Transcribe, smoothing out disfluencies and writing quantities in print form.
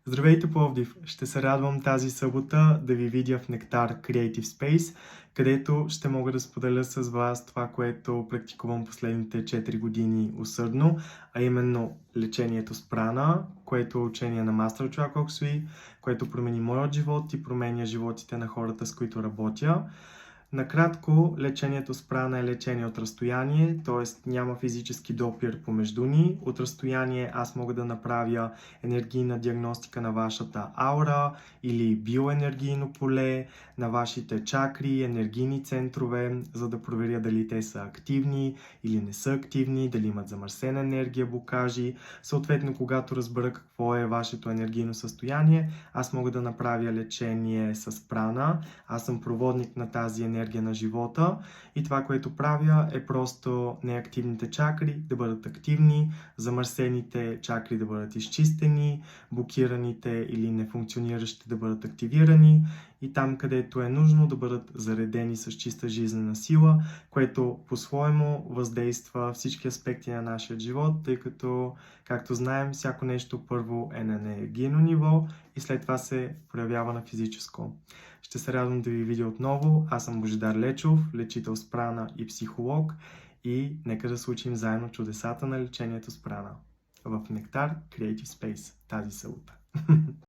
Здравейте, Пловдив! Ще се радвам тази събота да ви видя в Нектар Creative Space, където ще мога да споделя с вас това, което практикувам последните 4 години усърдно, а именно лечението с прана, което е учение на мастер Чоак Оксуи, което промени моят живот и променя животите на хората, с които работя. Накратко, лечението с прана е лечение от разстояние, т.е. няма физически допир помежду ни. От разстояние аз мога да направя енергийна диагностика на вашата аура или биоенергийно поле, на вашите чакри, енергийни центрове, за да проверя дали те са активни или не са активни, дали имат замърсена енергия, блокажи. Съответно, когато разбера какво е вашето енергийно състояние, аз мога да направя лечение с прана. Аз съм проводник на тази енергия на живота и това, което правя, е просто неактивните чакри да бъдат активни, замърсените чакри да бъдат изчистени, блокираните или нефункциониращите да бъдат активирани и там, където е нужно, да бъдат заредени с чиста жизнена сила, което по-своему въздейства всички аспекти на нашия живот, тъй като, както знаем, всяко нещо първо е на енергийно ниво и след това се проявява на физическо. Ще се радвам да ви видя отново. Аз съм Божидар Лечов, лечител с прана и психолог и нека да случим заедно чудесата на лечението с прана в Нектар Creative Space тази събота.